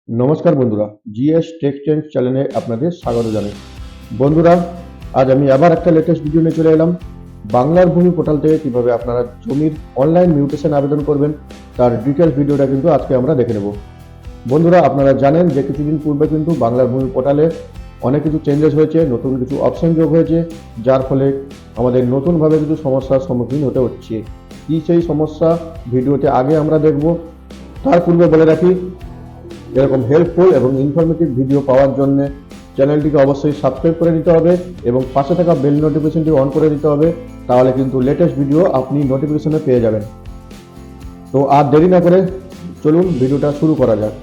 নমস্কার বন্ধুরা, GS take change চ্যানেলে আপনাদের স্বাগত জানাই। বন্ধুরা, আজ আমি আবার একটা লেটেস্ট ভিডিও নিয়ে চলে এলাম। বাংলার ভূমি পোর্টাল থেকে কিভাবে আপনারা জমির অনলাইন মিউটেশন আবেদন করবেন তার ডিটেলস ভিডিওটা কিন্তু আজকে আমরা দেখে নেব। বন্ধুরা, আপনারা জানেন যে কিছুদিন পূর্বে কিন্তু বাংলার ভূমি পোর্টালে অনেক কিছু চেঞ্জেস হয়েছে, নতুন কিছু অপশন যোগ হয়েছে, যার ফলে আমাদের নতুনভাবে কিছু সমস্যার সম্মুখীন হতে হচ্ছে। কি সেই সমস্যা ভিডিওতে আগে আমরা দেখব। তার পূর্বে বলে রাখি, এরকম হেল্পফুল এবং ইনফরমেটিভ ভিডিও পাওয়ার জন্য চ্যানেলটিকে অবশ্যই সাবস্ক্রাইব করে নিতে হবে এবং পাশে থাকা বেল নোটিফিকেশনটি অন করে দিতে হবে, তাহলে কিন্তু লেটেস্ট ভিডিও আপনি নোটিফিকেশনে পেয়ে যাবেন। তো আর দেরি না করে চলুন ভিডিওটা শুরু করা যাক।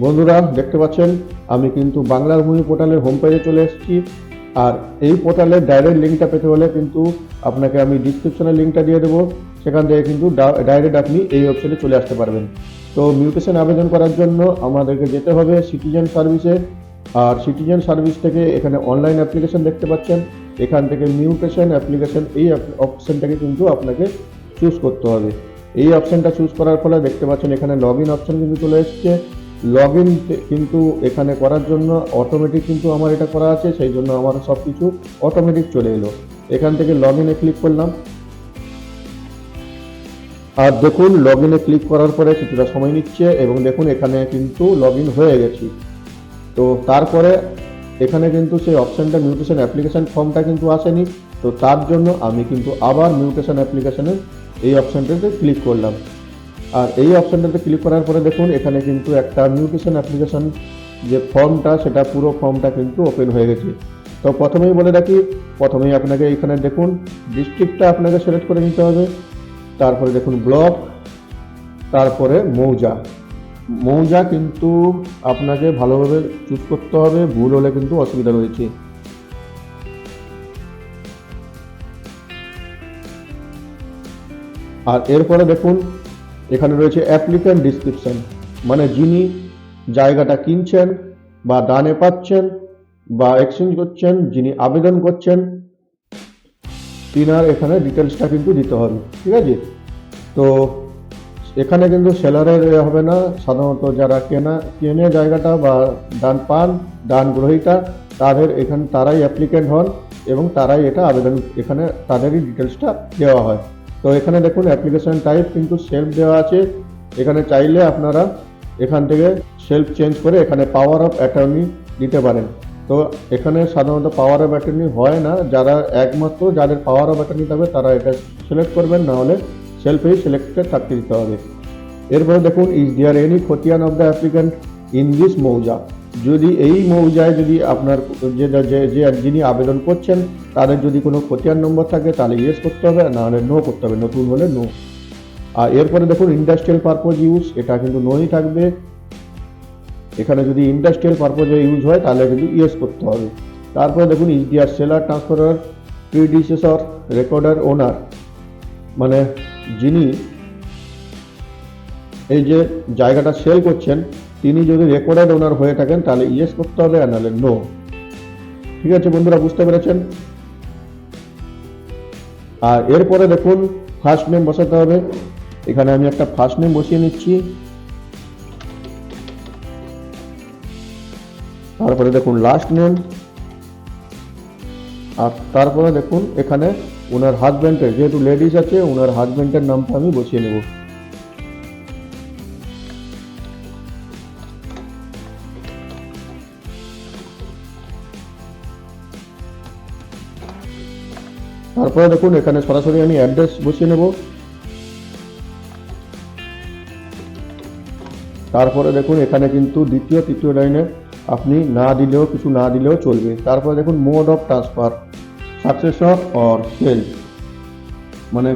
বন্ধুরা, দেখতে পাচ্ছেন আমি কিন্তু বাংলার ভূমি পোর্টালের হোম পেজে চলে এসেছি। আর এই পোর্টালের ডাইরেক্ট লিঙ্কটা পেতে হলে কিন্তু আপনাকে আমি ডিসক্রিপশনে লিঙ্কটা দিয়ে দেবো, সেখান থেকে কিন্তু ডাইরেক্ট আপনি এই অপশনে চলে আসতে পারবেন। তো মিউটেশন আবেদন করার জন্য আমাদেরকে যেতে হবে সিটিজেন সার্ভিসে। আর সিটিজেন সার্ভিস থেকে এখানে অনলাইন অ্যাপ্লিকেশন দেখতে পাচ্ছেন, এখান থেকে মিউটেশন অ্যাপ্লিকেশন এই অপশনটাকে কিন্তু আপনাকে চুজ করতে হবে। এই অপশনটা চুজ করার ফলে দেখতে পাচ্ছেন এখানে লগ ইন অপশন কিন্তু চলে এসছে। লগ ইন কিন্তু এখানে করার জন্য অটোমেটিক কিন্তু আমার এটা করা আছে, সেই জন্য আমার সব কিছু অটোমেটিক চলে এলো। এখান থেকে লগ ইনে ক্লিক করলাম। আর দেখুন, লগ ইনে ক্লিক করার পরে কিছুটা সময় নিচ্ছে এবং দেখুন এখানে কিন্তু লগ ইন হয়ে গেছি। তো তারপরে এখানে কিন্তু সেই অপশানটা মিউটেশন অ্যাপ্লিকেশন ফর্মটা কিন্তু আসেনি। তো তার জন্য আমি কিন্তু আবার মিউটেশন অ্যাপ্লিকেশনের এই অপশানটাতে ক্লিক করলাম। আর এই অপশানটাতে ক্লিক করার পরে দেখুন এখানে কিন্তু একটা মিউটেশন অ্যাপ্লিকেশন যে ফর্মটা, সেটা পুরো ফর্মটা কিন্তু ওপেন হয়ে গেছে। তো প্রথমেই বলে রাখি, প্রথমেই আপনাকে এখানে দেখুন ডিস্ট্রিক্টটা আপনাকে সিলেক্ট করে নিতে হবে। তারপরে দেখুন ব্লক, তারপরে মৌজা। মৌজা কিন্তু আপনাকে ভালোভাবে চুজ করতে হবে, ভুল হলে কিন্তু অসুবিধা রয়েছে। আর এরপরে দেখুন এখানে রয়েছে অ্যাপ্লিক্যান্ট ডিসক্রিপশন, মানে যিনি জায়গাটা কিনছেন বা দানে পাচ্ছেন বা এক্সচেঞ্জ করছেন, যিনি আবেদন করছেন, তিনার এখানে ডিটেলসটা কিন্তু দিতে হবে। ঠিক আছে? তো এখানে কিন্তু সেলারের হবে না, সাধারণত যারা কেনে জায়গাটা বা দান পান, দান গ্রহীতা, তারাই অ্যাপ্লিক্যান্ট হন এবং তারাই এটা আবেদন, এখানে তাদেরই ডিটেলসটা দেওয়া হয়। তো এখানে দেখুন অ্যাপ্লিকেশন টাইপ কিন্তু সেলফ দেওয়া আছে। এখানে চাইলে আপনারা এখান থেকে সেলফ চেঞ্জ করে এখানে পাওয়ার অফ অ্যাটর্নি দিতে পারেন। তো এখানে সাধারণত পাওয়ার অফ অ্যাটর্নি হয় না, যারা একমাত্র যাদের পাওয়ার অফ অ্যাটর্নি থাকবে তারা এটা সিলেক্ট করবেন, না হলে সেলফেই সিলেক্টেড থাকতে দিতে হবে। এরপরে দেখুন, ইজ দেয়ার এনি খতিয়ান of the applicant in this মৌজা। যদি এই মৌজায় যদি আপনার যিনি আবেদন করছেন তাদের যদি কোনো খতিয়ান নম্বর থাকে তাহলে ইয়েস করতে হবে, না হলে নো করতে হবে, নতুন হলে নো। আর এরপরে দেখুন ইন্ডাস্ট্রিয়াল পারপোজ ইউজ, এটা কিন্তু নোই থাকবে। এখানে যদি ইন্ডাস্ট্রিয়াল পারপোজে ইউজ হয় তাহলে কিন্তু ইয়েস করতে হবে। তারপরে দেখুন is there seller ট্রান্সফারার predecessor recorder ওনার, মানে যিনি এই যে জায়গাটা সেল করছেন তিনি যদি রেকর্ডেড ওনার হয়ে থাকেন তাহলে ইয়েস করতে হবে, আর নাহলে নো। ঠিক আছে বন্ধুরা, বুঝতে পেরেছেন? আর এরপরে দেখুন ফার্স্ট নেম বসাতে হবে। এখানে আমি একটা ফার্স্ট নেম বসিয়ে নিচ্ছি। তারপরে দেখুন লাস্ট নেম। আর তারপরে দেখুন এখানে ওনার হাজব্যান্ডের, যেহেতু লেডিস আছে, ওনার হাজব্যান্ডের নামটা আমি বসিয়ে নেব। তারপরে দেখুন এখানে সরাসরি আমি অ্যাড্রেস বসিয়ে নেব। তারপরে দেখুন এখানে কিন্তু দ্বিতীয় তৃতীয় লাইনে আপনি কিছু না দিলেও চলবে। তারপরে দেখুন mode of transfer, successor or sale, মানে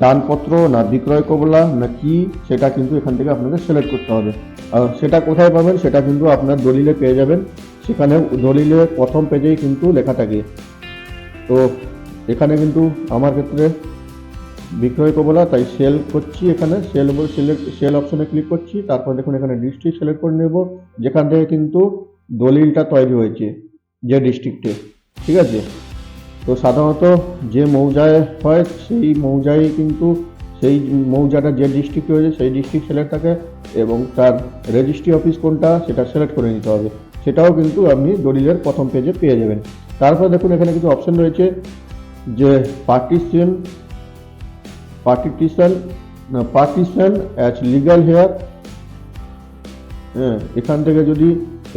দানপত্র না বিক্রয় কবলা না কি, সেটা কিন্তু এখান থেকে আপনাকে সিলেক্ট করতে হবে। আর সেটা কোথায় পাবেন সেটা কিন্তু আপনার দলিলে পেয়ে যাবেন, সেখানে দলিলে প্রথম পেজেই কিন্তু লেখা থাকে। তো এখানে কিন্তু আমার ক্ষেত্রে বিক্রয় কবলা, তাই সেল করছি। এখানে সেল অপশনে ক্লিক করছি। তারপর দেখুন এখানে ডিস্ট্রিক্ট সিলেক্ট করে নেব, যেখান থেকে কিন্তু দলিলটা তৈরি হয়েছে যে ডিস্ট্রিক্টে। ঠিক আছে? তো সাধারণত যে মৌজায় হয় সেই মৌজায় কিন্তু সেই মৌজাটা যে ডিস্ট্রিক্ট রয়েছে সেই ডিস্ট্রিক্ট সিলেক্ট থাকে এবং তার রেজিস্ট্রি অফিস কোনটা সেটা সিলেক্ট করে নিতে হবে। সেটাও কিন্তু আপনি দলিলের প্রথম পেজে পেয়ে যাবেন। তারপর দেখুন এখানে কিছু অপশন রয়েছে যে পার্টিশন অ্যাজ লিগাল হেয়ার। হ্যাঁ, এখান থেকে যদি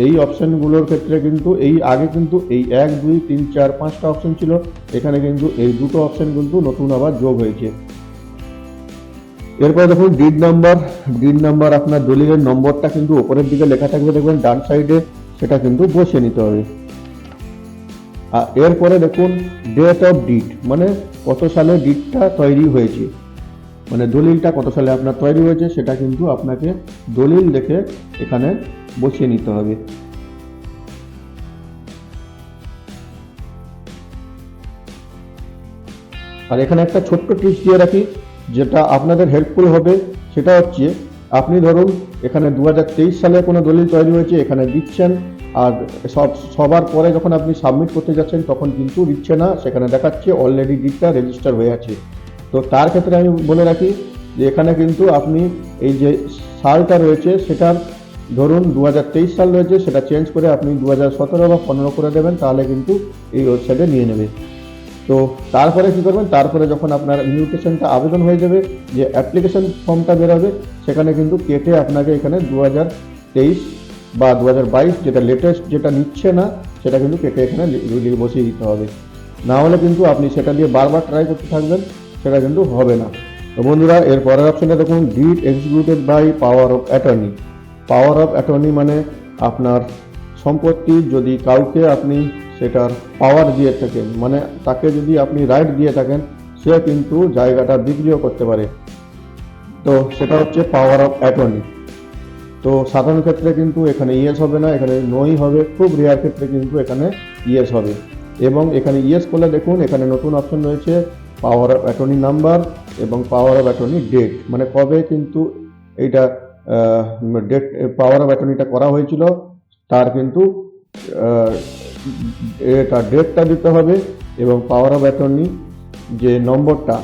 এই অপশনগুলোর ক্ষেত্রে কিন্তু এই আগে কিন্তু এই 1 2 3 4 5টা অপশন ছিল, এখানে কিন্তু এই দুটো অপশন কিন্তু নতুন আবার যোগ হয়েছে। এরপর দেখুন ডিড নাম্বার আপনার দলিলের নম্বরটা কিন্তু উপরের দিকে লেখা থাকবে, দেখবেন ডান সাইডে, সেটা কিন্তু বসিয়ে নিতে হবে। আর এরপরে দেখুন ডেট অফ ডিড, মানে কত সালে ডিডটা তৈরি হয়েছে, মানে দলিলটা কত সালে আপনার তৈরি হয়েছে সেটা কিন্তু আপনাকে দলিল দেখে এখানে বসিয়ে নিতে হবে। আর এখানে একটা ছোট্ট টিপস দিয়ে রাখি যেটা আপনাদের হেল্পফুল হবে, সেটা হচ্ছে আপনি ধরুন এখানে 2023 সালে কোনো দলিল তৈরি হয়েছে এখানে দিচ্ছেন, আর সবার পরে যখন আপনি সাবমিট করতে যাচ্ছেন তখন কিন্তু দিচ্ছে না, সেখানে দেখাচ্ছে অলরেডি ডিডটা রেজিস্টার হয়ে আছে। তো তার ক্ষেত্রে আমি বলে রাখি যে এখানে কিন্তু আপনি এই যে সালটা রয়েছে সেটার ধরুন 2023 সাল রয়েছে, সেটা চেঞ্জ করে আপনি 2017 বা 15 করে দেবেন, তাহলে কিন্তু এই ওয়েবসাইটে নিয়ে নেবে। তো তারপরে কি করবেন, তারপরে যখন আপনার মিউটেশনটা আবেদন হয়ে যাবে, যে অ্যাপ্লিকেশন ফর্মটা বেরোবে সেখানে কিন্তু কেটে আপনাকে এখানে 2023 বা 2022 যেটা লেটেস্ট যেটা নিচ্ছে না সেটা কিন্তু কেটে এখানে বসিয়ে দিতে হবে। না হলে কিন্তু আপনি সেটা দিয়ে বারবার ট্রাই করতে থাকবেন, সেটা কিন্তু হবে না। তো বন্ধুরা এর পরের অপশনটা দেখুন deed executed by power of attorney. Power of attorney মানে আপনার সম্পত্তি যদি কাউকে আপনি সেটার পাওয়ার দিয়ে থাকেন, মানে তাকে যদি আপনি রাইট দিয়ে থাকেন, সে কিন্তু জায়গাটা বিক্রিও করতে পারে। তো সেটা হচ্ছে পাওয়ার অফ অ্যাটর্নি। তো সাধারণ ক্ষেত্রে কিন্তু এখানে ইয়েস হবে না, এখানে নোই হবে, খুব রেয়ার ক্ষেত্রে কিন্তু এখানে ইয়েস হবে। এবং এখানে ইয়েস করলে দেখুন এখানে নতুন অপশন রয়েছে পাওয়ার অফ অ্যাটর্নি নাম্বার এবং পাওয়ার অফ অ্যাটর্নি ডেট, মানে কবে কিন্তু এইটা ডেট পাওয়ার অফ অ্যাটর্নিটা করা হয়েছিল তার কিন্তু এটা ডেটটা দিতে হবে, এবং পাওয়ার অফ অ্যাটর্নি যে নম্বরটা,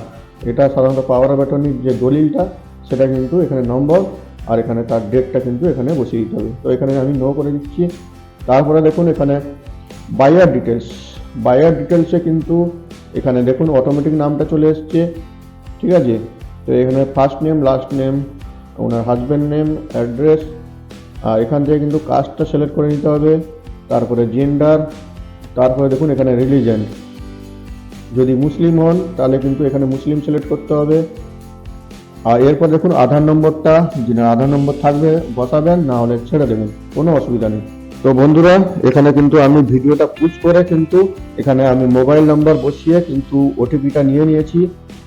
এটা সাধারণত পাওয়ার অফ অ্যাটর্নির যে দলিলটা সেটা কিন্তু এখানে নম্বর, আর এখানে তার ডেটটা কিন্তু এখানে বসিয়ে দিতে হবে। তো এখানে আমি নো করে দিচ্ছি। তারপরে দেখুন এখানে বায়ার ডিটেলসে কিন্তু এখানে দেখুন অটোমেটিক নামটা চলে এসছে, ঠিক আছে। তো এখানে ফার্স্ট নেম, লাস্ট নেম, ওনার হাজব্যান্ড নেম, অ্যাড্রেস, আর এখান থেকে কিন্তু কাস্টটা সিলেক্ট করে নিতে হবে, তারপরে জেন্ডার, তারপরে দেখুন এখানে রিলিজন, যদি মুসলিম হন তাহলে কিন্তু এখানে মুসলিম সিলেক্ট করতে হবে। আর এরপর দেখুন আধার নম্বরটা, যিনি আধার নম্বর থাকবে বসাবেন, না হলে ছেড়ে দেবেন, কোনো অসুবিধা নেই। তো বন্ধুরা এখানে কিন্তু আমি ভিডিওটা পুশ করে কিন্তু এখানে আমি মোবাইল নাম্বার বসিয়ে কিন্তু ওটিপিটা নিয়ে নিয়েছি,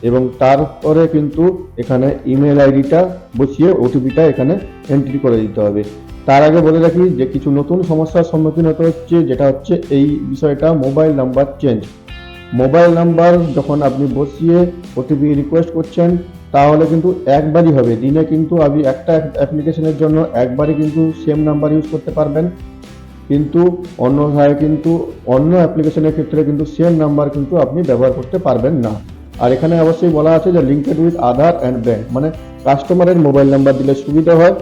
এবং তারপরে কিন্তু এখানে ইমেল আইডিটা বসিয়ে ওটিপিটা এখানে এন্ট্রি করে দিতে হবে। তার আগে বলে রাখি যে কিছু নতুন সমস্যার সম্মুখীন হতে হচ্ছে, যেটা হচ্ছে এই বিষয়টা mobile number change. Mobile number যখন আপনি বসিয়ে ওটিপি রিকোয়েস্ট করছেন তাহলে কিন্তু একবারই হবে, দিনে কিন্তু আপনি একটা অ্যাপ্লিকেশনের জন্য একবারই কিন্তু সেম নাম্বার ইউজ করতে পারবেন, কিন্তু অন্যথায় কিন্তু অন্য অ্যাপ্লিকেশনের ক্ষেত্রে কিন্তু সেম নাম্বার কিন্তু আপনি ব্যবহার করতে পারবেন না। আর এখানে অবশ্যই বলা আছে যে linked with Aadhaar and bank, মানে কাস্টমারের মোবাইল নাম্বার দিলে সুবিধা হয়।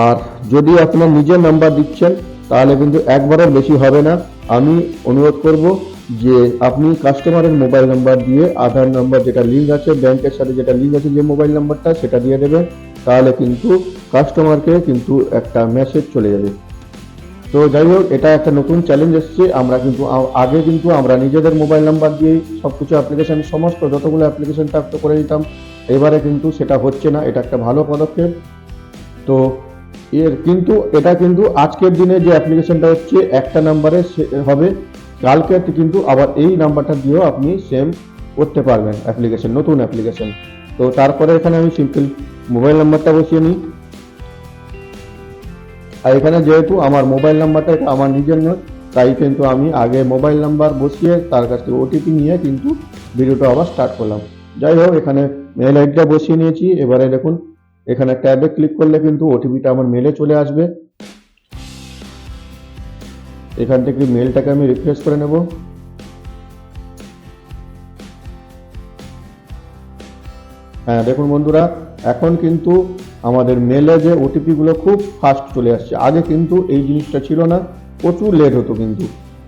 আর যদি আপনার নিজের নাম্বার দিচ্ছেন তাহলে কিন্তু একবারের বেশি হবে না। আমি অনুরোধ করব যে আপনি কাস্টমারের মোবাইল নাম্বার দিয়ে আধার নাম্বার যেটা লিঙ্ক আছে, ব্যাংকের সাথে যেটা লিঙ্ক আছে যে মোবাইল নাম্বারটা, সেটা দিয়ে দেবেন, তাহলে কিন্তু কাস্টমারকে কিন্তু একটা মেসেজ চলে যাবে। তো যাই হোক, এটা একটা নতুন চ্যালেঞ্জ এসছে। আমরা কিন্তু আগে কিন্তু আমরা নিজেদের মোবাইল নাম্বার দিয়েই সবকিছু অ্যাপ্লিকেশন, সমস্ত যতগুলো অ্যাপ্লিকেশন প্রাপ্ত করে দিতাম, এবারে কিন্তু সেটা হচ্ছে না। এটা একটা ভালো পদক্ষেপ। তো এটা কিন্তু আজকের দিনে যে অ্যাপ্লিকেশনটা হচ্ছে একটা নাম্বারে হবে, কালকে কিন্তু আবার এই নাম্বারটা দিয়েও আপনি সেম করতে পারবেন অ্যাপ্লিকেশন, নতুন অ্যাপ্লিকেশন। তো তারপরে এখানে আমি সিম্পল মোবাইল নাম্বারটা বসিয়ে নিই। আর এখানে যেহেতু আমার মোবাইল নাম্বারটা এটা আমার নিজের নয়, তাই কিন্তু আমি আগে মোবাইল নাম্বার বসিয়ে তার কাছ থেকে ওটিপি নিয়ে কিন্তু ভিডিওটা আবার স্টার্ট করলাম। যাই হোক, এখানে মেল আইডিটা বসিয়ে নিয়েছি। এবারে দেখুন এখানে ট্যাবে ক্লিক করলে কিন্তু ওটিপিটা আমার মেলে চলে আসবে। এখান থেকে মেলটাকে আমি রিফ্রেশ করে নেব। হ্যাঁ দেখুন বন্ধুরা, এখন কিন্তু আমাদের মেলে যে ওটিপিগুলো খুব ফাস্ট চলে আসছে। আগে কিন্তু এই জিনিসটা ছিল না, প্রচুর লেট হতো কিন্তু।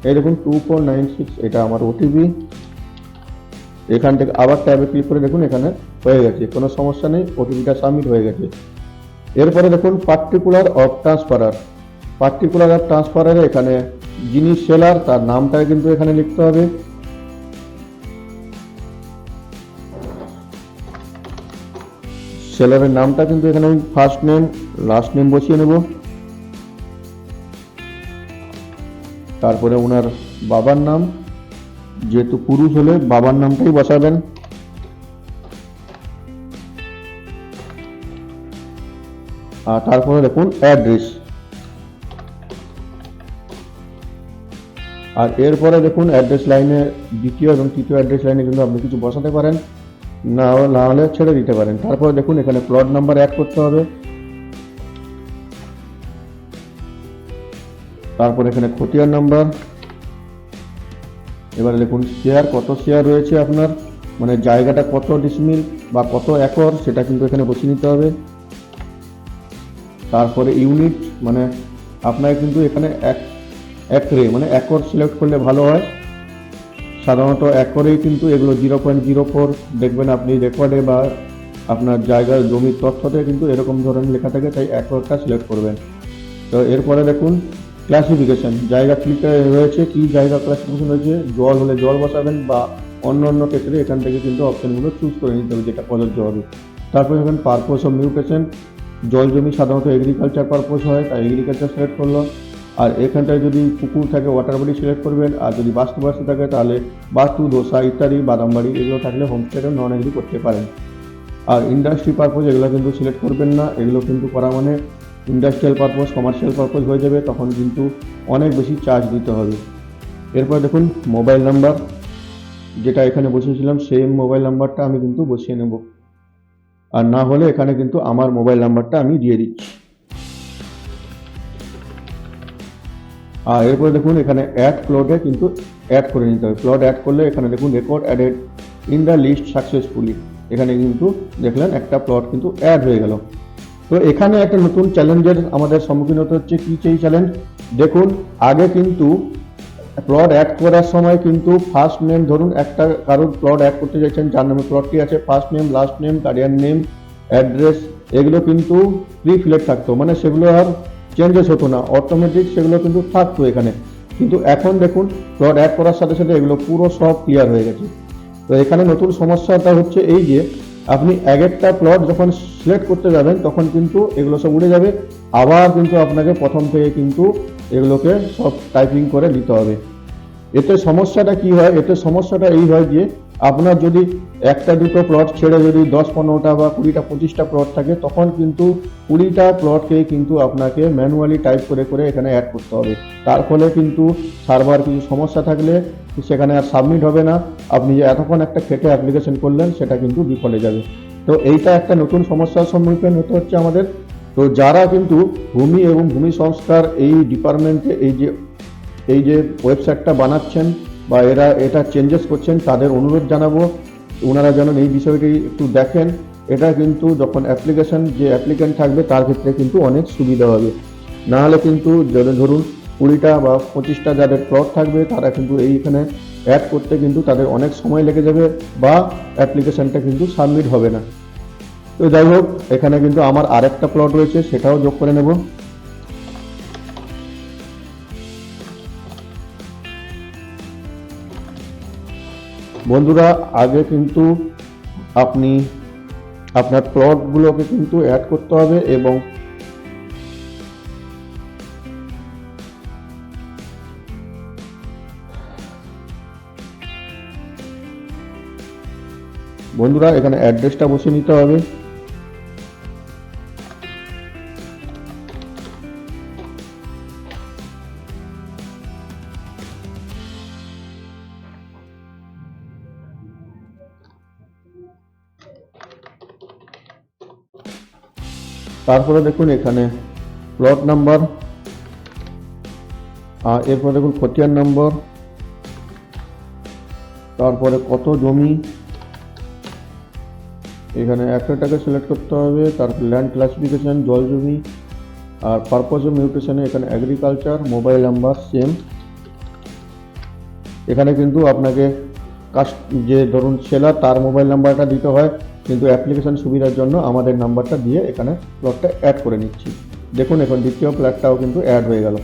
এই দেখুন 2496, এটা আমার ওটিপি। এখান থেকে আবার ট্যাবে ক্লিক করে দেখুন এখানে হয়ে গেছে, কোনো সমস্যা নেই, ওটিপিটা সাবমিট হয়ে গেছে। এরপরে দেখুন পার্টিকুলার অফ ট্রান্সফারার। পার্টিকুলার অফ ট্রান্সফারারে এখানে যিনি সেলার তার নামটা কিন্তু এখানে লিখতে হবে। সেলারের নামটা কিন্তু এখানে আমি ফার্স্ট নেম লাস্ট নেম বসিয়ে নেব। তারপরে ওনার বাবার নাম, যেহেতু পুরুষ হলে বাবার নামটাই বসাবেন। আর তারপরে দেখুন অ্যাড্রেস। আর এরপরে দেখুন অ্যাড্রেস লাইনে দ্বিতীয় এবং তৃতীয় অ্যাড্রেস লাইনে কিন্তু আপনি কিছু বসাতে পারেন, না হলে ছেড়ে দিতে পারেন। তারপরে দেখুন এখানে প্লট নাম্বার অ্যাড করতে হবে। তারপর এখানে খতিয়ান নাম্বার। এবারে দেখুন শেয়ার, কত শেয়ার রয়েছে আপনার, মানে জায়গাটা কত ডিসমিল বা কত একর সেটা কিন্তু এখানে বসিয়ে নিতে হবে। তারপরে ইউনিট, মানে আপনার কিন্তু এখানে একরে মানে একর সিলেক্ট করলে ভালো হয়। সাধারণত একরেই কিন্তু এগুলো 0.04 দেখবেন আপনি রেকর্ডে বা আপনার জায়গার জমির তথ্যতে কিন্তু এরকম ধরনের লেখা থাকে, তাই একরটা সিলেক্ট করবেন। তো এরপরে দেখুন ক্লাসিফিকেশন, জায়গা ক্লিক রয়েছে, কি জায়গা ক্লাসিফিকেশন রয়েছে, জল হলে জল বসাবেন বা অন্য ক্ষেত্রে এখান থেকে কিন্তু অপশনগুলো চুজ করে নিতে হবে যেটা প্রযোজ্য হবে। তারপরে দেখবেন পারপোজ অফ মিউটেশন, জল জমি সাধারণত এগ্রিকালচার পারপোজ হয়, তাই এগ্রিকালচার সিলেক্ট করলো। আর এখানটায় যদি পুকুর থাকে ওয়াটার বডি সিলেক্ট করবেন, আর যদি বাস্তু থাকে তাহলে বাস্তু, দোসা ইত্যাদি, বাদামবাড়ি এগুলো থাকলে হোমস্টেড নন এগ্রি করতে পারেন। আর ইন্ডাস্ট্রি পারপোজ এগুলো কিন্তু সিলেক্ট করবেন না, এগুলো কিন্তু করা মানে ইন্ডাস্ট্রিয়াল পারপোজ কমার্শিয়াল পারপোজ হয়ে যাবে, তখন কিন্তু অনেক বেশি চার্জ দিতে হবে। এরপর দেখুন মোবাইল নাম্বার, যেটা এখানে বসিয়েছিলাম সেম মোবাইল নাম্বারটা আমি কিন্তু বসিয়ে নেব, আর না হলে এখানে কিন্তু আমার মোবাইল নাম্বারটা আমি দিয়ে দিচ্ছি। আর এরপরে দেখুন এখানে অ্যাড প্লটে কিন্তু অ্যাড করে নিতে হবে। প্লট অ্যাড করলে এখানে দেখুন record added in the list successfully, এখানে কিন্তু দেখলেন একটা প্লট কিন্তু অ্যাড হয়ে গেল। তো এখানে একটা নতুন চ্যালেঞ্জের আমাদের সম্মুখীন হতে হচ্ছে। কি সেই চ্যালেঞ্জ? দেখুন আগে কিন্তু প্লট অ্যাড করার সময় কিন্তু ফার্স্ট নেম, ধরুন একটা কারোর প্লট অ্যাড করতে চাইছেন যার নামে প্লটটি আছে, first name last name guardian name address এগুলো কিন্তু প্রি ফিলেট থাকতো, মানে সেগুলো আর চেঞ্জেস হতো না, অটোমেটিক সেগুলো কিন্তু থাকতো এখানে। কিন্তু এখন দেখুন প্লট অ্যাড করার সাথে সাথে এগুলো পুরো সব ক্লিয়ার হয়ে গেছে। তো এখানে নতুন সমস্যাটা হচ্ছে এই যে আপনি এক একটা প্লট যখন সিলেক্ট করতে যাবেন তখন কিন্তু এগুলো সব উড়ে যাবে, আবার কিন্তু আপনাকে প্রথম থেকে কিন্তু এগুলোকে সব টাইপিং করে দিতে হবে। এতে সমস্যাটা কি হয়? এতে সমস্যাটা এই হয় যে আপনার যদি একটা দুটো প্লট ছেড়ে যদি 10-15টা বা 20টা 25টা প্লট থাকে, তখন কিন্তু 20টা প্লটকে কিন্তু আপনাকে ম্যানুয়ালি টাইপ করে করে এখানে অ্যাড করতে হবে। তার ফলে কিন্তু সার্ভার কিছু সমস্যা থাকলে সেখানে আর সাবমিট হবে না, আপনি যে এতক্ষণ একটা খেটে অ্যাপ্লিকেশন করলেন সেটা কিন্তু বিফলে যাবে। তো এইটা একটা নতুন সমস্যার সম্মুখীন হতে হচ্ছে আমাদের। তো যারা কিন্তু ভূমি এবং ভূমি সংস্কার এই ডিপার্টমেন্টে এই যে ওয়েবসাইটটা বানাচ্ছেন বা এটা চেঞ্জেস করছেন, তাদের অনুরোধ জানাবো ওনারা যেন এই বিষয়টি একটু দেখেন। এটা কিন্তু যখন অ্যাপ্লিকেশন যে অ্যাপ্লিক্যান্ট থাকবে তার ক্ষেত্রে কিন্তু অনেক সুবিধা হবে। না হলে কিন্তু ধরুন 20টা বা 25টা যাদের প্লট থাকবে তারা কিন্তু এইখানে অ্যাড করতে কিন্তু তাদের অনেক সময় লেগে যাবে বা অ্যাপ্লিকেশনটা কিন্তু সাবমিট হবে না। তো যাই হোক, এখানে কিন্তু আমার আরেকটা প্লট রয়েছে, সেটাও যোগ করে নেব। বন্ধুরা আগে কিন্তু আপনি আপনার প্লটগুলোকে কিন্তু অ্যাড করতে হবে এবং বন্ধুরা এখানে অ্যাড্রেসটা বসিয়ে নিতে হবে। তারপরে দেখুন এখানে প্লট নাম্বার, আর এরপর দেখুন খতিয়ান নম্বর, তারপরে কত জমি, এখানে একটাকে সিলেক্ট করতে হবে, তারপর ল্যান্ড ক্লাসিফিকেশন, জল জমি, আর পারপোজ অফ মিউটেশনে এখানে এগ্রিকালচার, মোবাইল নাম্বার সেম। এখানে কিন্তু আপনাকে যে ধরুন সেলার তার মোবাইল নাম্বারটা দিতে হয়, কিন্তু অ্যাপ্লিকেশন সুবিধার জন্য আমাদের নাম্বারটা দিয়ে এখানে প্লটটা অ্যাড করে নিচ্ছি। দেখুন এখন দ্বিতীয় প্লটটাও কিন্তু অ্যাড হয়ে গেল।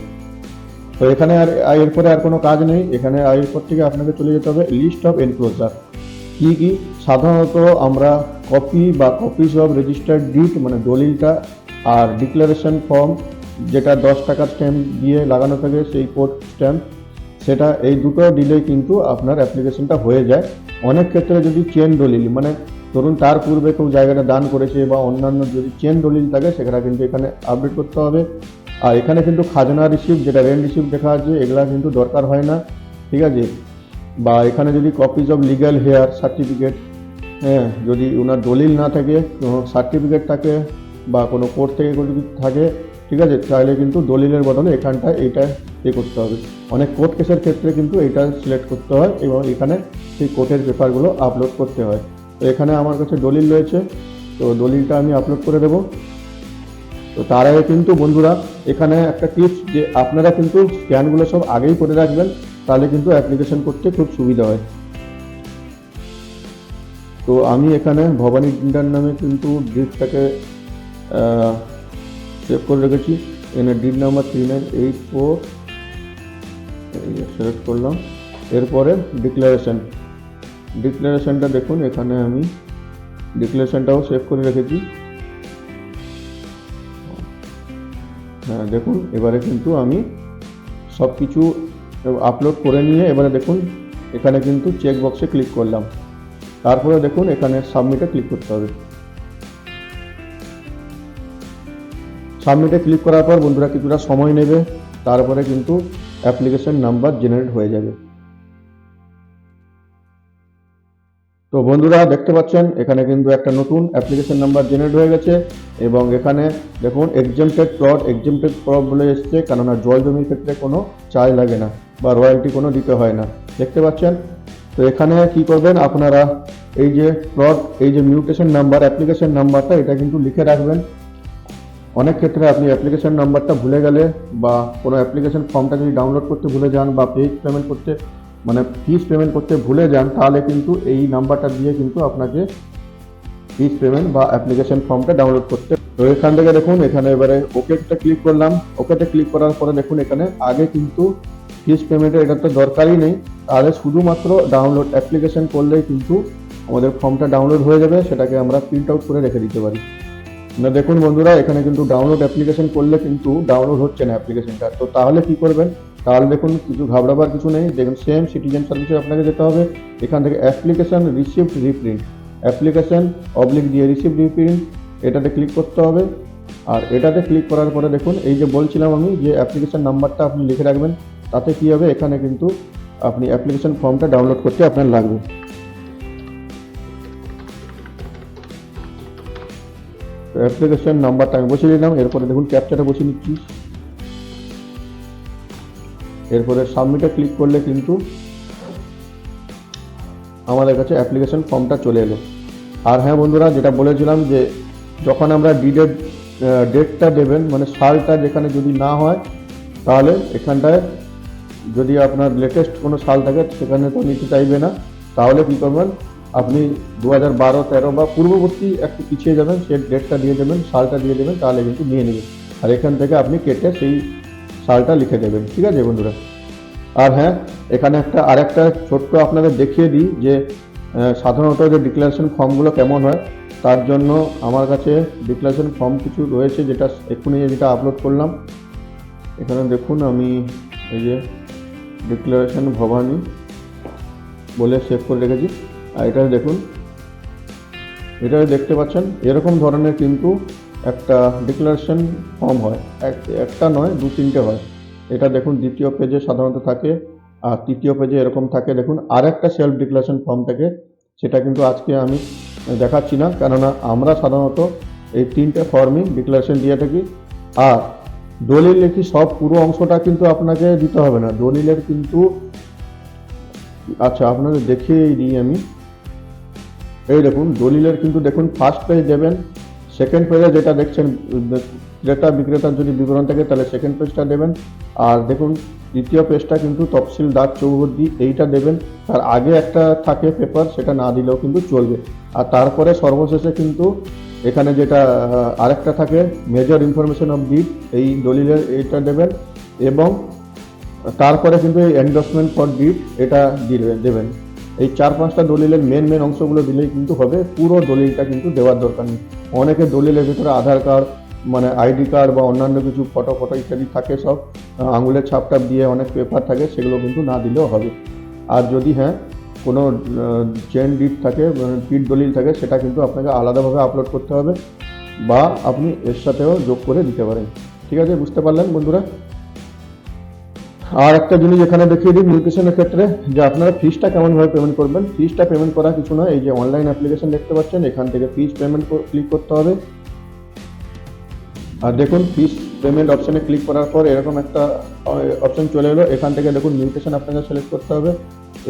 তো এখানে আর এরপরে আর কোনো কাজ নেই। এখানে এরপর থেকে আপনাকে চলে যেতে হবে লিস্ট অফ এনক্লোজার। কি সাধারণত আমরা কপি বা কপিস অফ রেজিস্টার্ড ডিড মানে দলিলটা, আর ডিক্লারেশন ফর্ম যেটা 10 টাকার স্ট্যাম্প দিয়ে লাগানো থাকে সেই কোড স্ট্যাম্প, সেটা এই দুটো দিলেই কিন্তু আপনার অ্যাপ্লিকেশনটা হয়ে যায়। অনেক ক্ষেত্রে যদি চেন দলিল মানে ধরুন তার পূর্বে কেউ জায়গাটা দান করেছে বা অন্যান্য যদি চেন দলিল থাকে সেখানে কিন্তু এখানে আপডেট করতে হবে। আর এখানে কিন্তু খাজনা রিসিপ্ট যেটা রেন্ট রিসিপ্ট দেখা আছে এগুলা কিন্তু দরকার হয় না, ঠিক আছে। বা এখানে যদি copies of legal hair certificate, হ্যাঁ, যদি ওনার দলিল না থাকে, কোনো সার্টিফিকেট থাকে বা কোনো কোর্ট থেকে কোনো কিছু থাকে, ঠিক আছে, তাহলে কিন্তু দলিলের বদলে এখানটায় এইটা করতে হবে। অনেক কোর্ট কেসের ক্ষেত্রে কিন্তু এটা সিলেক্ট করতে হয় এবং এখানে সেই কোর্টের পেপারগুলো আপলোড করতে হয়। তো এখানে আমার কাছে দলিল রয়েছে, তো দলিলটা আমি আপলোড করে দেবো। তো তার আগে কিন্তু বন্ধুরা এখানে একটা টিপস, যে আপনারা কিন্তু স্ক্যানগুলো সব আগেই করে রাখবেন, তাহলে কিন্তু অ্যাপ্লিকেশন করতে খুব সুবিধা হয়। তো আমি এখানে ভবানী ডিন্ডার নামে কিন্তু ডিডটাকে সেভ করে রেখেছি। এখানে ডিড নাম্বার 3984 সিলেক্ট করলাম। এরপরে ডিক্লারেশনটা দেখুন, এখানে আমি ডিক্লারেশনটাও সেভ করে রেখেছি। হ্যাঁ দেখুন, এবারে কিন্তু আমি সব কিছু আপলোড করে নিয়ে এবারে দেখুন এখানে কিন্তু চেক বক্সে ক্লিক করলাম। তারপরে দেখুন এখানে সাবমিটে ক্লিক করতে হবে। সাবমিটে ক্লিক করার পর বন্ধুরা কিছুটা সময় নেবে, তারপরে কিন্তু অ্যাপ্লিকেশন নাম্বার জেনারেট হয়ে যাবে। তো বন্ধুরা দেখতে পাচ্ছেন এখানে কিন্তু একটা নতুন অ্যাপ্লিকেশন নাম্বার জেনারেট হয়ে গেছে এবং এখানে দেখুন এক্সেম্পটেড প্লট বলে এসছে, কেননা জল জমির ক্ষেত্রে কোনো চার্জ লাগে না বা রয়্যালটি কোনো দিতে হয় না, দেখতে পাচ্ছেন। তো এখানে কি করবেন আপনারা, এই যে প্লট, এই যে মিউটেশন নাম্বার অ্যাপ্লিকেশন নাম্বারটা এটা কিন্তু লিখে রাখবেন। অনেক ক্ষেত্রে আপনি অ্যাপ্লিকেশন নাম্বারটা ভুলে গেলে বা কোনো অ্যাপ্লিকেশন ফর্মটা যদি ডাউনলোড করতে ভুলে যান বা ফিস পেমেন্ট করতে ভুলে যান, তাহলে কিন্তু এই নাম্বারটা দিয়ে কিন্তু আপনাকে ফিস পেমেন্ট বা অ্যাপ্লিকেশন ফর্মটা ডাউনলোড করতে। তো এখান থেকে দেখুন এখানে এবারে ওকেতে ক্লিক করলাম। ওকেতে ক্লিক করার পরে দেখুন এখানে আগে কিন্তু ফিস পেমেন্টের এটা তো দরকারই নেই, তাহলে শুধুমাত্র ডাউনলোড অ্যাপ্লিকেশন করলেই কিন্তু আমাদের ফর্মটা ডাউনলোড হয়ে যাবে, সেটাকে আমরা প্রিন্ট আউট করে রেখে দিতে পারি। না দেখুন বন্ধুরা এখানে কিন্তু ডাউনলোড অ্যাপ্লিকেশন করলে কিন্তু ডাউনলোড হচ্ছে না অ্যাপ্লিকেশনটা। তো তাহলে কি করবেন, তাহলে দেখুন কিছু ঘাবড়াবার কিছু নেই। দেখুন সেম সিটিজেন সার্ভিসে আপনাকে যেতে হবে, এখান থেকে application receipt reprint, application oblique দিয়ে রিসিপ্ট রিপ্রিন্ট, এটাতে ক্লিক করতে হবে। আর এটাতে ক্লিক করার পরে দেখুন এই যে বলছিলাম আমি যে অ্যাপ্লিকেশন নাম্বারটা আপনি লিখে রাখবেন, তাতে কি হবে এখানে কিন্তু আপনি অ্যাপ্লিকেশন ফর্মটা ডাউনলোড করতে আপনার লাগবে। অ্যাপ্লিকেশন নাম্বারটা আমি বসিয়ে দিলাম, এরপরে দেখুন ক্যাপচাটা বসিয়ে নিচ্ছি। এরপরে সাবমিটে ক্লিক করলে কিন্তু আমাদের কাছে অ্যাপ্লিকেশন ফর্মটা চলে এলো। আর হ্যাঁ বন্ধুরা, যেটা বলেছিলাম যে যখন আমরা ডিডের ডেটটা দেবেন মানে সালটা যেখানে যদি না হয়, তাহলে এখানটায় যদি আপনার লেটেস্ট কোনো সাল থাকে সেখানে তো নিতে চাইবে না, তাহলে কী করবেন আপনি 2012-13 বা পূর্ববর্তী একটু পিছিয়ে যাবেন, সে ডেটটা দিয়ে দেবেন, সালটা দিয়ে দেবেন, তাহলে কিন্তু নিয়ে নেবেন। আর এখান থেকে আপনি কেটে সেই সালটা লিখে দেবেন, ঠিক আছে বন্ধুরা। আর হ্যাঁ, এখানে আরেকটা ছোট্ট আপনাদের দেখিয়ে দিই যে সাধারণত যে ডিক্লারেশন ফর্মগুলো কেমন হয়, তার জন্য আমার কাছে ডিক্লারেশন ফর্ম কিছু রয়েছে, যেটা এক্ষুনি যেটা আপলোড করলাম। এখানে দেখুন আমি এই যে ডিক্লারেশন ভবানী বলে সেভ করে রেখেছি। আর এটা দেখুন, এটা দেখতে পাচ্ছেন এরকম ধরনের কিন্তু একটা ডিক্লারেশন ফর্ম হয়, একটা নয় 2-3টে হয়। এটা দেখুন দ্বিতীয় পেজে সাধারণত থাকে, আর তৃতীয় পেজে এরকম থাকে। দেখুন আর একটা সেলফ ডিক্লারেশন ফর্ম থাকে, সেটা কিন্তু আজকে আমি দেখাচ্ছি না, কেননা আমরা সাধারণত এই 3টে ফর্মই ডিক্লারেশন দিয়ে থাকি। আর দলিল লিখি সব পুরো অংশটা কিন্তু আপনাকে দিতে হবে না, দলিলের কিন্তু আচ্ছা আপনাদের দেখিয়ে দিই আমি। এই দেখুন দলিলের কিন্তু দেখুন ফার্স্ট পেজ দেবেন, সেকেন্ড পেজে যেটা দেখছেন ক্রেতা বিক্রেতার যদি বিবরণ থাকে তাহলে সেকেন্ড পেজটা দেবেন, আর দেখুন দ্বিতীয় পেজটা কিন্তু তফসিলদার চৌহদ্দি এইটা দেবেন। তার আগে একটা থাকে পেপার, সেটা না দিলেও কিন্তু চলবে। আর তারপরে সর্বশেষে কিন্তু এখানে যেটা আরেকটা থাকে মেজর ইনফরমেশন অফ ডিড, এই দলিলের এইটা দেবেন, এবং তারপরে কিন্তু এই এন্ডোর্সমেন্ট ফর ডিড এটা দেবেন। এই 4-5টা দলিলের মেন অংশগুলো দিলেই কিন্তু হবে, পুরো দলিলটা কিন্তু দেওয়ার দরকার নেই। অনেকে দলিলের ভিতরে আধার কার্ড মানে আইডি কার্ড বা অন্যান্য কিছু ফটো ইত্যাদি থাকে, সব আঙুলের ছাপটাপ দিয়ে অনেক পেপার থাকে, সেগুলো কিন্তু না দিলেও হবে। আর যদি হ্যাঁ কোনো চেন ডিড থাকে, ডিড দলিল থাকে, সেটা কিন্তু আপনাকে আলাদাভাবে আপলোড করতে হবে, বা আপনি এর সাথেও যোগ করে দিতে পারেন। ঠিক আছে, বুঝতে পারলেন বন্ধুরা? আর একটা জিনিস এখানে দেখিয়ে দিই মিউটেশনের ক্ষেত্রে, যে আপনারা ফিসটা কেমনভাবে পেমেন্ট করবেন। ফিসটা পেমেন্ট করা কিছু না, এই যে অনলাইন অ্যাপ্লিকেশন দেখতে পাচ্ছেন, এখান থেকে ফিস পেমেন্ট ক্লিক করতে হবে। আর দেখুন ফিস পেমেন্ট অপশানে ক্লিক করার পর এরকম একটা অপশন চলে এলো। এখান থেকে দেখুন মিউটেশন আপনাকে সিলেক্ট করতে হবে।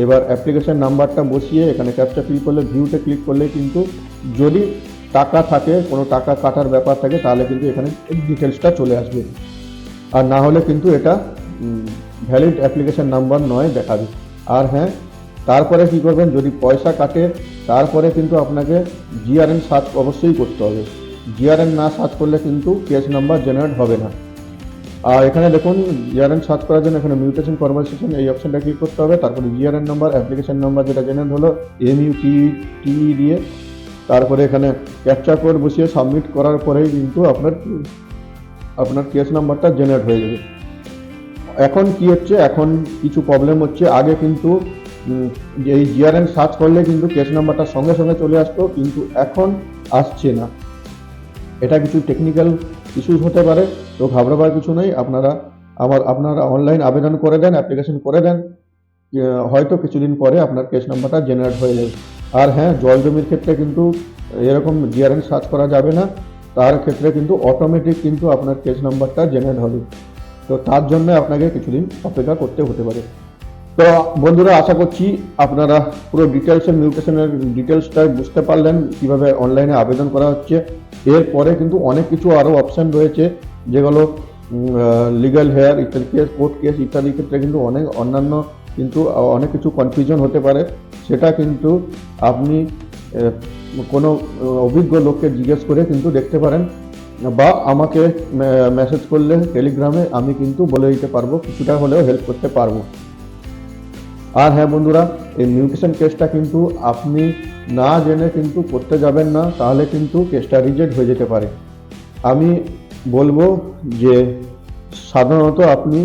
এবার অ্যাপ্লিকেশন নাম্বারটা বসিয়ে এখানে ক্যাপচা ফিল করলে ভিউতে ক্লিক করলে কিন্তু যদি টাকা থাকে, কোনো টাকা কাটার ব্যাপার থাকে, তাহলে কিন্তু এখানে ডিটেলসটা চলে আসবে। আর না হলে কিন্তু এটা ভ্যালিড অ্যাপ্লিকেশন নাম্বার নয় দেখাবে। আর হ্যাঁ, তারপরে কি করবেন, যদি পয়সা কাটে তারপরে কিন্তু আপনাকে জিআরএন সার্চ অবশ্যই করতে হবে। জিআরএন না সার্চ করলে কিন্তু কেস নাম্বার জেনারেট হবে না। আর এখানে দেখুন জিআরএন সার্চ করার জন্য এখানে মিউটেশন কনভারসেশন এই অপশনটা ক্লিক করতে হবে। তারপরে জিআরএন নাম্বার, অ্যাপ্লিকেশন নাম্বার যেটা জেনারেট হলো MUTE দিয়ে, তারপরে এখানে ক্যাপচা কোড বসিয়ে সাবমিট করার পরেই কিন্তু আপনার কেস নাম্বারটা জেনারেট হয়ে যাবে। এখন কি হচ্ছে, এখন কিছু প্রবলেম হচ্ছে। আগে কিন্তু এই জিআরএন সার্চ করলে কিন্তু কেস নাম্বারটা সঙ্গে সঙ্গে চলে আসতো, কিন্তু এখন আসছে না। এটা কিছু টেকনিক্যাল ইস্যুস হতে পারে, তো ঘাবড়াবার কিছু নেই। আপনারা অনলাইন আবেদন করে দেন, অ্যাপ্লিকেশন করে দেন, হয়তো কিছুদিন পরে আপনার কেস নাম্বারটা জেনারেট হয়ে যাবে। আর হ্যাঁ, জল জমির ক্ষেত্রে কিন্তু এরকম জিআরএন সার্চ করা যাবে না, তার ক্ষেত্রে কিন্তু অটোমেটিক কিন্তু আপনার কেস নাম্বারটা জেনারেট হবে। তো তার জন্য আপনাকে কিছুদিন অপেক্ষা করতে হতে পারে। তো বন্ধুরা, আশা করছি আপনারা পুরো ডিটেলসের মিউটেশনের ডিটেলসটা বুঝতে পারলেন, কিভাবে অনলাইনে আবেদন করা হচ্ছে। এরপরে কিন্তু অনেক কিছু আরও অপশান রয়েছে, যেগুলো লিগ্যাল হেয়ার ইত্যাদি কেস, কোর্ট কেস ইত্যাদি ক্ষেত্রে কিন্তু অন্যান্য কিন্তু অনেক কিছু কনফিউশন হতে পারে। সেটা কিন্তু আপনি কোনো অভিজ্ঞ লোককে জিজ্ঞেস করে কিন্তু দেখতে পারেন, বা আমাকে মেসেজ করলে টেলিগ্রামে আমি কিন্তু বলে দিতে পারবো, কিছুটা হলেও হেল্প করতে পারবো। আর হ্যাঁ বন্ধুরা, এই মিউটেশন কেসটা কিন্তু আপনি না জেনে কিন্তু করতে যাবেন না, তাহলে কিন্তু কেসটা রিজেক্ট হয়ে যেতে পারে। আমি বলবো যে সাধারণত আপনি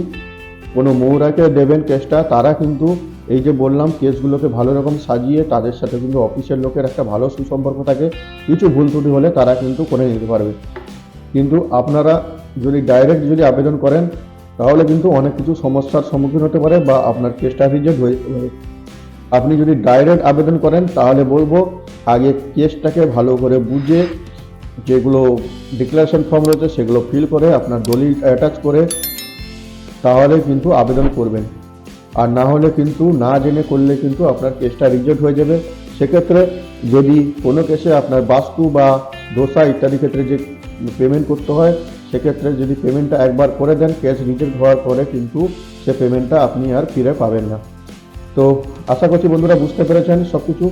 কোনো মৌরাকে দেবেন কেসটা, তারা কিন্তু এই যে বললাম কেসগুলোকে ভালো রকম সাজিয়ে, তাদের সাথে কিন্তু অফিসের লোকের একটা ভালো সুসম্পর্ক থাকে, কিছু ভুল ত্রুটি হলে তারা কিন্তু করে নিতে পারবে। কিন্তু আপনারা যদি ডাইরেক্ট আবেদন করেন, তাহলে কিন্তু অনেক কিছু সমস্যার সম্মুখীন হতে পারে, বা আপনার কেসটা রিজেক্ট হয়ে যেতে পারে। আপনি যদি ডাইরেক্ট আবেদন করেন, তাহলে বলবো আগে কেসটাকে ভালো করে বুঝে, যেগুলো ডিক্লারেশন ফর্ম রয়েছে সেগুলো ফিল করে, আপনার দলিল অ্যাটাচ করে, তাহলে কিন্তু আবেদন করবেন। আর না হলে কিন্তু না জেনে করলে কিন্তু আপনার কেসটা রিজেক্ট হয়ে যাবে। সেক্ষেত্রে যদি কোনো কেসে আপনার বাস্তু বা দোষা ইত্যাদি ক্ষেত্রে যে পেমেন্ট করতে হয়, সেক্ষেত্রে যদি পেমেন্টটা একবার করে দেন, কেস রিজেক্ট হওয়ার পরে কিন্তু সে পেমেন্টটা আপনি আর ফিরে পাবেন না। তো আশা করছি বন্ধুরা বুঝতে পেরেছেন সব কিছু।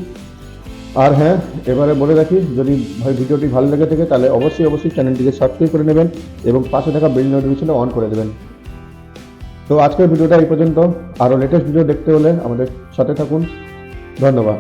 আর হ্যাঁ, এবারে বলে রাখি, যদি ভিডিওটি ভালো লেগে থাকে তাহলে অবশ্যই চ্যানেলটিকে সাবস্ক্রাইব করে নেবেন এবং পাশে থাকা বেল নোটিফিকেশনটা অন করে দেবেন। তো আজকের ভিডিওটা এই পর্যন্ত। আরও লেটেস্ট ভিডিও দেখতে হলে আমাদের সাথে থাকুন। ধন্যবাদ।